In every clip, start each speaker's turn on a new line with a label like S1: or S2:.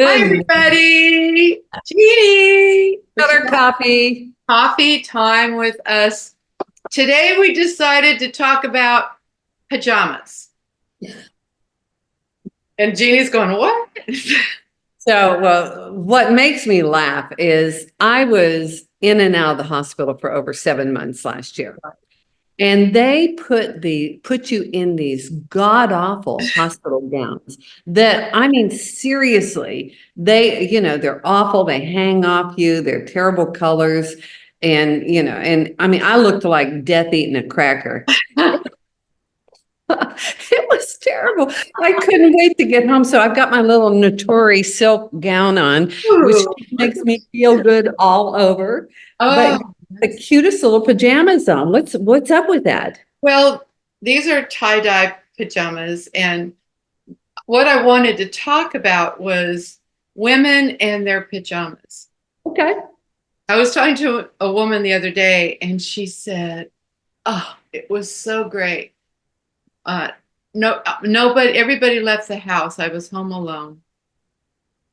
S1: Hi,
S2: Good.
S1: everybody. Jeannie.
S2: Another coffee.
S1: Coffee time with us. Today, we decided to talk about pajamas. And Jeannie's going, what?
S2: Well, what makes me laugh is I was in and out of the hospital for over 7 months last year. And they put you in these god awful hospital gowns that, I mean, seriously, they're awful. They hang off you. They're terrible colors. And I mean, I looked like death eating a cracker. It was terrible. I couldn't wait to get home. So I've got my little Notori silk gown on, which
S1: Ooh.
S2: makes me feel good all over. But
S1: Oh,
S2: the cutest little pajamas on. What's up with that?
S1: well, these are tie-dye pajamas. And what I wanted to talk about was women and their pajamas.
S2: Okay.
S1: I was talking to a woman the other day, and she said, oh, it was so great. Nobody, everybody left the house. I was home alone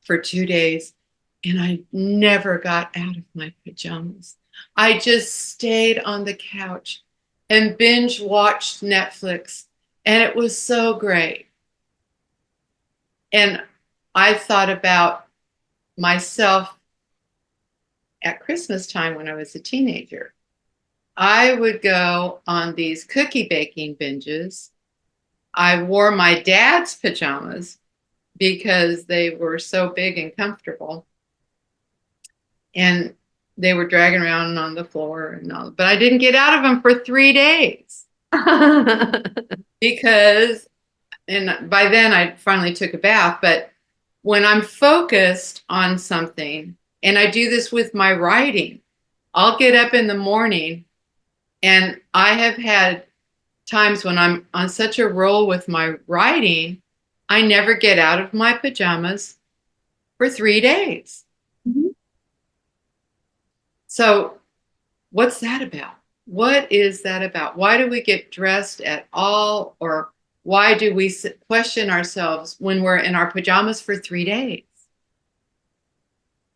S1: for 2 days, and I never got out of my pajamas. I just stayed on the couch and binge watched Netflix, and it was so great. And I thought about myself at Christmas time when I was a teenager. I would go on these cookie baking binges. I wore my dad's pajamas because they were so big and comfortable. And they were dragging around on the floor and all, but I didn't get out of them for 3 days because, and by then I finally took a bath. But when I'm focused on something, and I do this with my writing, I'll get up in the morning, and I have had times when I'm on such a roll with my writing, I never get out of my pajamas for 3 days.
S2: Mhm.
S1: So, what's that about? What is that about? Why do we get dressed at all? Or why do we question ourselves when we're in our pajamas for 3 days?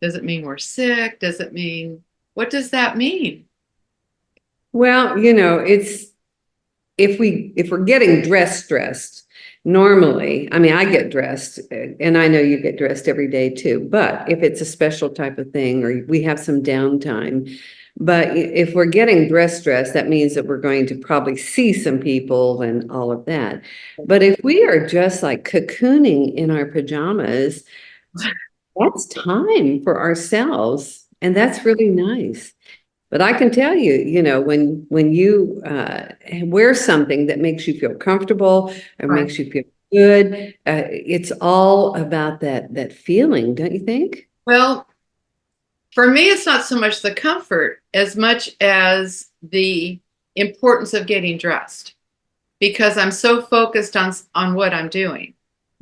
S1: Does it mean we're sick? Does it mean, what does that mean?
S2: Well, it's if we're getting dressed, normally, I mean, I get dressed, and I know you get dressed every day too, but if it's a special type of thing or we have some downtime, but if we're getting dressed, that means that we're going to probably see some people and all of that. But if we are just like cocooning in our pajamas, that's time for ourselves, and that's really nice. But I can tell you, when you wear something that makes you feel comfortable or
S1: Right.
S2: makes you feel good, it's all about that feeling, don't you think?
S1: Well, for me, it's not so much the comfort as much as the importance of getting dressed because I'm so focused on what I'm doing.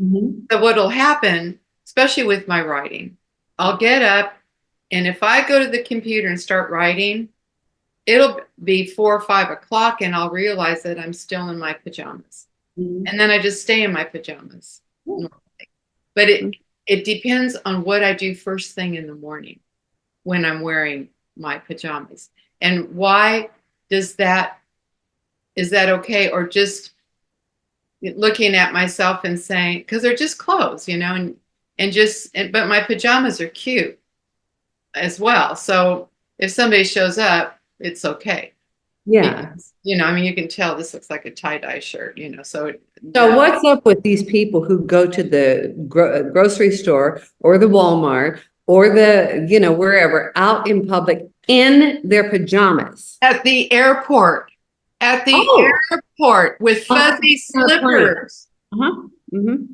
S2: Mhm.
S1: So what'll happen, especially with my writing, I'll get up, and if I go to the computer and start writing, it'll be 4 or 5 o'clock, and I'll realize that I'm still in my pajamas.
S2: Mhm.
S1: And then I just stay in my pajamas normally. But it depends on what I do first thing in the morning when I'm wearing my pajamas. And why does that, is that okay? Or just looking at myself and saying, because they're just clothes, but my pajamas are cute as well. So if somebody shows up, it's okay.
S2: Yeah.
S1: Because, I mean, you can tell this looks like a tie-dye shirt, so
S2: So what's up with these people who go to the grocery store or the Walmart or wherever out in public in their pajamas?
S1: at the airport, at the
S2: Oh,
S1: airport with
S2: on
S1: fuzzy
S2: an airplane.
S1: slippers.
S2: Uh-huh. Mm-hmm.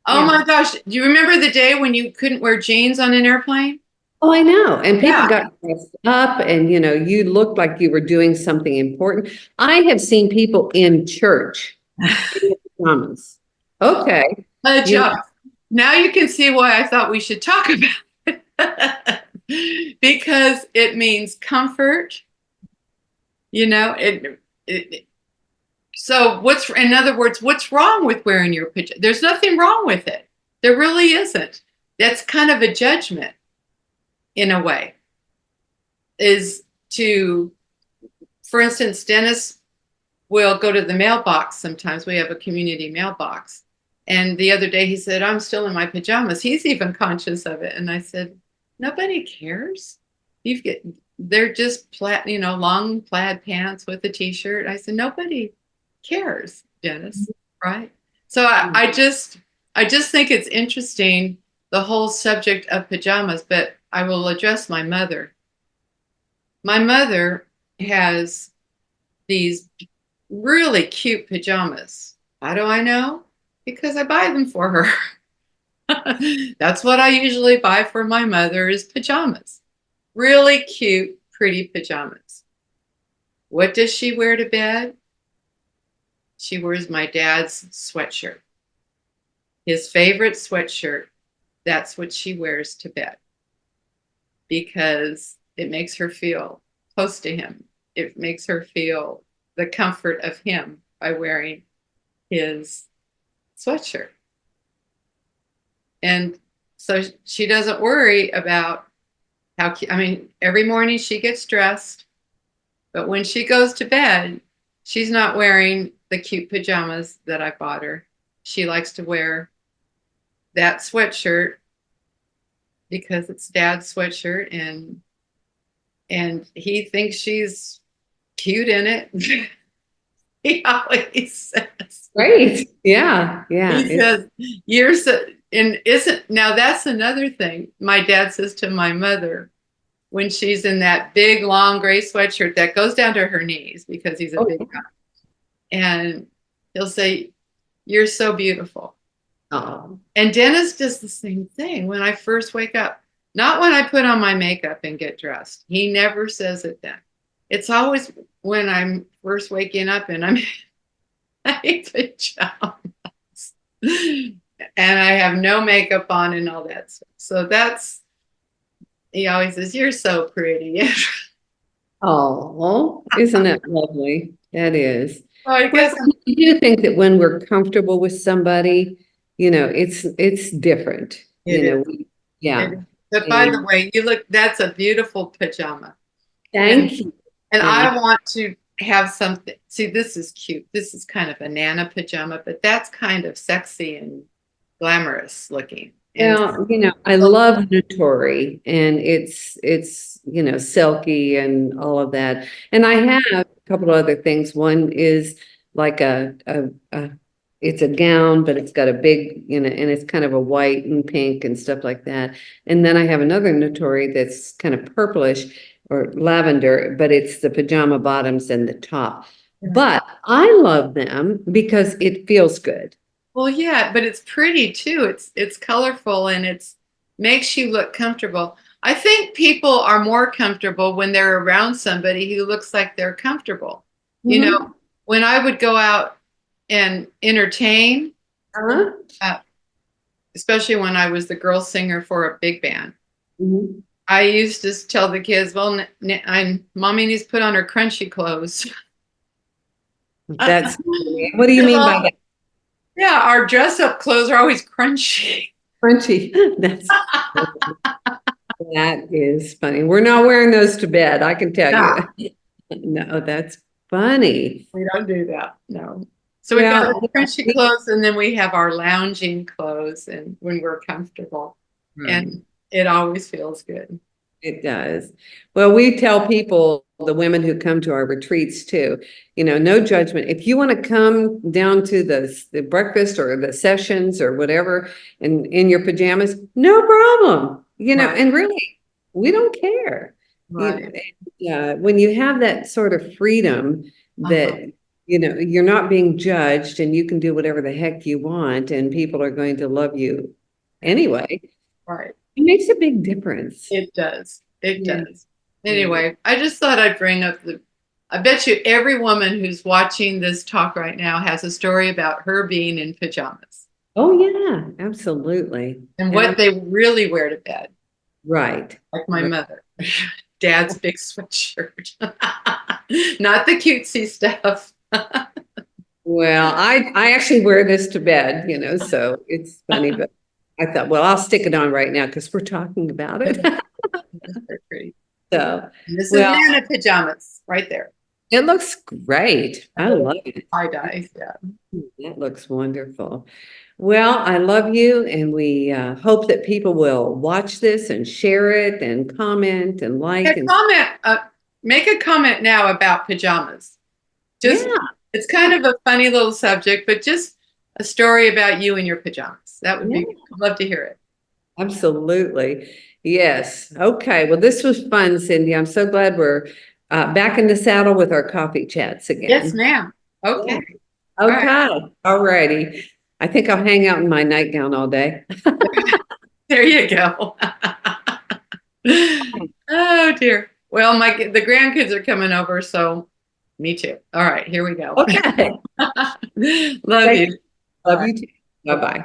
S1: Oh
S2: Yeah.
S1: my gosh. Do you remember the day when you couldn't wear jeans on an airplane?
S2: Oh, I know. And people
S1: Yeah.
S2: got dressed up and, you looked like you were doing something important. I have seen people in church in their pajamas. Okay.
S1: A
S2: You know,
S1: job. Now you can see why I thought we should talk about it. Because it means comfort, it so in other words, what's wrong with wearing your pajamas? There's nothing wrong with it. There really isn't. that's kind of a judgment in a way, is to, for instance, Dennis will go to the mailbox sometimes. We have a community mailbox. And the other day he said, I'm still in my pajamas. He's even conscious of it. And I said, nobody cares. They're just long plaid pants with a t-shirt. I said, nobody cares, Dennis, right? So I just think it's interesting, the whole subject of pajamas, but I will address my mother. My mother has these really cute pajamas. How do I know? Because I buy them for her. That's what I usually buy for my mother, is pajamas. Really cute, pretty pajamas. What does she wear to bed? She wears my dad's sweatshirt. His favorite sweatshirt. That's what she wears to bed, because it makes her feel close to him. It makes her feel the comfort of him by wearing his sweatshirt. And so she doesn't worry about every morning she gets dressed, but when she goes to bed, she's not wearing the cute pajamas that I bought her. She likes to wear that sweatshirt because it's dad's sweatshirt, and he thinks she's cute in it. He always says.
S2: Great. Yeah. Yeah.
S1: He says, "You're so," and isn't now that's another thing. My dad says to my mother when she's in that big long gray sweatshirt that goes down to her knees, because he's a big guy, and he'll say, "You're so beautiful."
S2: Oh.
S1: And Dennis does the same thing when I first wake up. Not when I put on my makeup and get dressed. He never says it then. It's always when I'm first waking up and I'm in my pajamas and I have no makeup on and all that stuff. So he always says, "You're so pretty."
S2: Oh, isn't that lovely? That is.
S1: Well, I
S2: Well,
S1: guess
S2: I do think that when we're comfortable with somebody, it's different.
S1: it is.
S2: Yeah.
S1: But by the
S2: And
S1: way, that's a beautiful pajama. And
S2: thank you.
S1: and
S2: Thank
S1: I want to have something. See, this is cute. This is kind of a Nana pajama, but that's kind of sexy and glamorous looking. And
S2: Well, I love Notori, and it's silky and all of that. And I have a couple of other things. One is like it's a gown, but it's got a big, and it's kind of a white and pink and stuff like that. And then I have another Notori that's kind of purplish or lavender, but it's the pajama bottoms and the top. But I love them because it feels good.
S1: well, yeah, but it's pretty too. It's colorful and it's makes you look comfortable. I think people are more comfortable when they're around somebody who looks like they're comfortable. You know,
S2: Mhm.
S1: when I would go out and entertain,
S2: Uh-huh.
S1: uh, especially when I was the girl singer for a big band,
S2: Mhm.
S1: I used to tell the kids, "Well, mommy needs to put on her crunchy clothes."
S2: That's, what do you mean by that?
S1: Yeah, our dress up clothes are always crunchy.
S2: Crunchy. That is funny. We're not wearing those to bed, I can tell
S1: No,
S2: you. No, that's funny.
S1: we don't do that. No. So we got our
S2: Well,
S1: crunchy clothes, and then we have our lounging clothes, and when we're comfortable,
S2: right.
S1: and it always feels good.
S2: It does. Well, we tell people, the women who come to our retreats too, no judgment. If you want to come down to the breakfast or the sessions or whatever in your pajamas, no problem.
S1: Right,
S2: And really, we don't care.
S1: right.
S2: When you have that sort of freedom
S1: Uh-huh.
S2: that, you're not being judged and you can do whatever the heck you want and people are going to love you anyway,
S1: Right.
S2: it makes a big difference.
S1: It does. It
S2: Yeah.
S1: does. Anyway, I just thought I'd bring up I bet you every woman who's watching this talk right now has a story about her being in pajamas
S2: Oh, yeah, absolutely.
S1: and what they really wear to bed,
S2: Right.
S1: like my
S2: Right.
S1: mother. Dad's big sweatshirt, not the cutesy stuff.
S2: Well, I actually wear this to bed, so it's funny, but I thought, well, I'll stick it on right now because we're talking about it.
S1: That's very pretty.
S2: So,
S1: And this is
S2: well,
S1: Nana pajamas right there.
S2: it looks great. I love it.
S1: Tie dye. Yeah.
S2: That looks wonderful. Well, I love you, and we hope that people will watch this and share it and comment and like
S1: A
S2: and
S1: comment. Make a comment now about pajamas. Just
S2: yeah,
S1: it's kind of a funny little subject, but just a story about you and your pajamas. That would
S2: yeah,
S1: be. I'd love to hear it.
S2: absolutely. Yes. Okay. Well, this was fun, Cindy. I'm so glad we're back in the saddle with our coffee chats
S1: Yes,
S2: again.
S1: ma'am.
S2: Yeah.
S1: Okay. All right.
S2: Okay. All righty. I think I'll hang out in my nightgown all day.
S1: There you go. Oh dear. Well, the grandkids are coming over, so me too. All right, here we go.
S2: Okay.
S1: Love
S2: Thank
S1: you.
S2: you.
S1: All
S2: Love
S1: right.
S2: you too. Bye-bye.